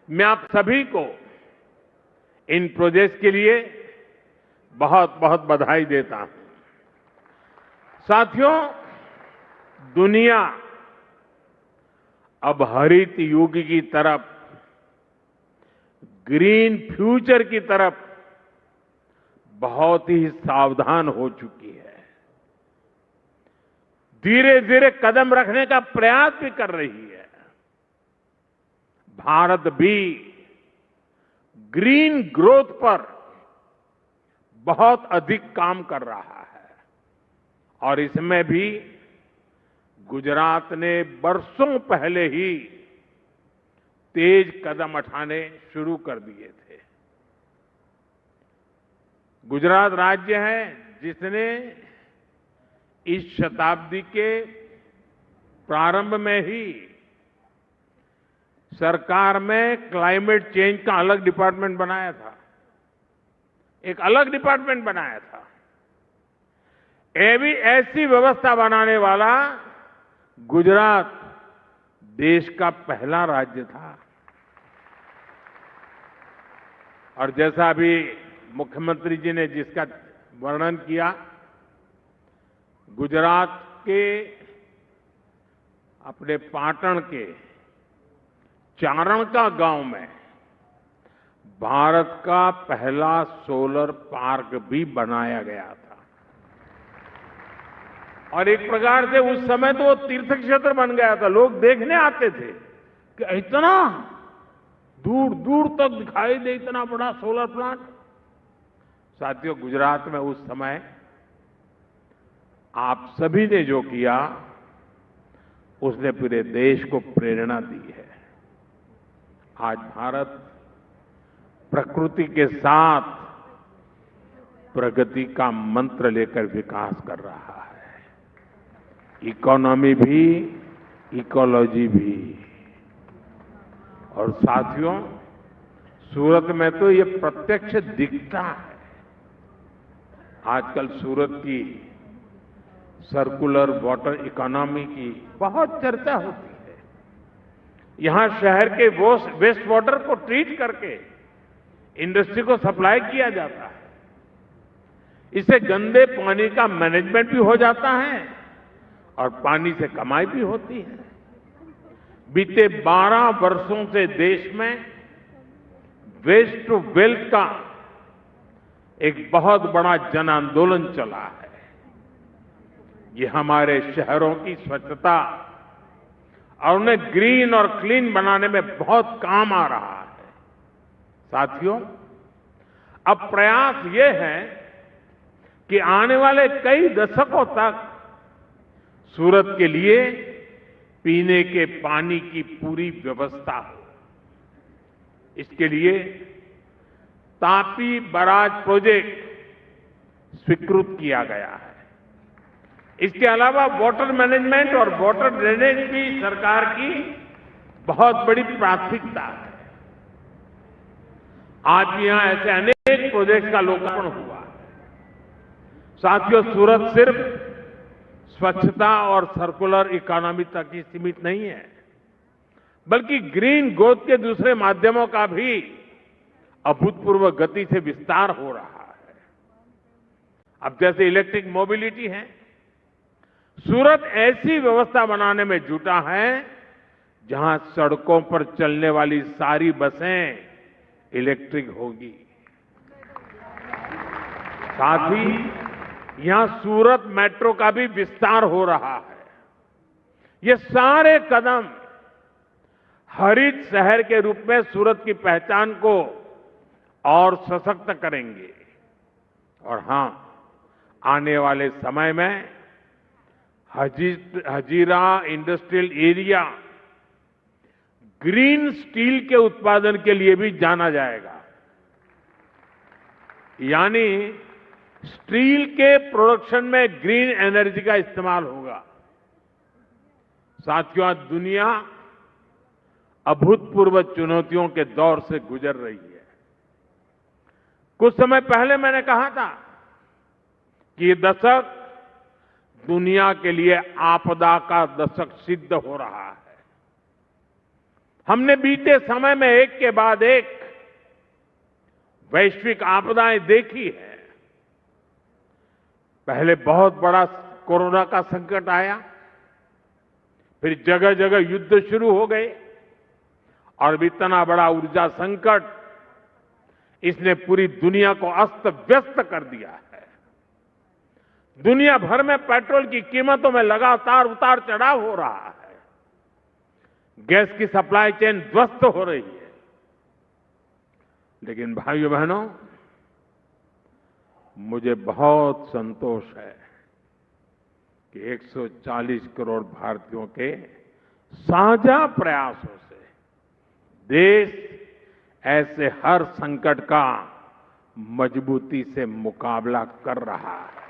मैं आप सभी को इन प्रोजेक्ट्स के लिए बहुत बहुत बधाई देता हूं। साथियों, दुनिया अब हरित युग की तरफ, ग्रीन फ्यूचर की तरफ बहुत ही सावधान हो चुकी है। धीरे धीरे कदम रखने का प्रयास भी कर रही है। भारत भी ग्रीन ग्रोथ पर बहुत अधिक काम कर रहा है और इसमें भी गुजरात ने बरसों पहले ही तेज कदम उठाने शुरू कर दिए थे। गुजरात राज्य है जिसने इस शताब्दी के प्रारंभ में ही सरकार में क्लाइमेट चेंज का अलग डिपार्टमेंट बनाया था। एक अलग डिपार्टमेंट बनाया था। ऐसी व्यवस्था बनाने वाला गुजरात देश का पहला राज्य था। और जैसा अभी मुख्यमंत्री जी ने जिसका वर्णन किया, गुजरात के अपने पाटण के चारणका गांव में भारत का पहला सोलर पार्क भी बनाया गया था। और एक प्रकार से उस समय तो वो तीर्थ क्षेत्र बन गया था। लोग देखने आते थे कि इतना दूर दूर तक दिखाई दे इतना बड़ा सोलर प्लांट। साथियों, गुजरात में उस समय आप सभी ने जो किया उसने पूरे देश को प्रेरणा दी है। आज भारत प्रकृति के साथ प्रगति का मंत्र लेकर विकास कर रहा है। इकोनॉमी भी, इकोलॉजी भी। और साथियों, सूरत में तो ये प्रत्यक्ष दिखता है। आजकल सूरत की सर्कुलर वाटर इकोनॉमी की बहुत चर्चा होती है। यहां शहर के वेस्ट वाटर को ट्रीट करके इंडस्ट्री को सप्लाई किया जाता है। इससे गंदे पानी का मैनेजमेंट भी हो जाता है और पानी से कमाई भी होती है। बीते 12 वर्षों से देश में वेस्ट टू वेल्थ का एक बहुत बड़ा जन आंदोलन चला है। ये हमारे शहरों की स्वच्छता और उन्हें ग्रीन और क्लीन बनाने में बहुत काम आ रहा है। साथियों, अब प्रयास ये है कि आने वाले कई दशकों तक सूरत के लिए पीने के पानी की पूरी व्यवस्था हो। इसके लिए तापी बराज प्रोजेक्ट स्वीकृत किया गया है। इसके अलावा वाटर मैनेजमेंट और वाटर ड्रेनेज भी सरकार की बहुत बड़ी प्राथमिकता है। आज यहां ऐसे अनेक प्रोजेक्ट का लोकार्पण हुआ है। साथियों, सूरत सिर्फ स्वच्छता और सर्कुलर इकोनॉमी तक ही सीमित नहीं है, बल्कि ग्रीन ग्रोथ के दूसरे माध्यमों का भी अभूतपूर्व गति से विस्तार हो रहा है। अब जैसे इलेक्ट्रिक मोबिलिटी है, सूरत ऐसी व्यवस्था बनाने में जुटा है जहां सड़कों पर चलने वाली सारी बसें इलेक्ट्रिक होगी। साथ ही यहां सूरत मेट्रो का भी विस्तार हो रहा है। ये सारे कदम हरित शहर के रूप में सूरत की पहचान को और सशक्त करेंगे। और हां, आने वाले समय में Hazira industrial area green steel के उत्पादन के लिए भी जाना जाएगा। यानी स्टील के प्रोडक्शन में ग्रीन एनर्जी का इस्तेमाल होगा। साथियों, आज दुनिया अभूतपूर्व चुनौतियों के दौर से गुजर रही है। कुछ समय पहले मैंने कहा था कि ये दशक दुनिया के लिए आपदा का दशक सिद्ध हो रहा है। हमने बीते समय में एक के बाद एक वैश्विक आपदाएं देखी है। पहले बहुत बड़ा कोरोना का संकट आया, फिर जगह जगह युद्ध शुरू हो गए और अब इतना बड़ा ऊर्जा संकट, इसने पूरी दुनिया को अस्त व्यस्त कर दिया है। दुनिया भर में पेट्रोल की कीमतों में लगातार उतार चढ़ाव हो रहा है। गैस की सप्लाई चेन ध्वस्त हो रही है। लेकिन भाइयों बहनों, मुझे बहुत संतोष है कि 140 करोड़ भारतीयों के साझा प्रयासों से देश ऐसे हर संकट का मजबूती से मुकाबला कर रहा है।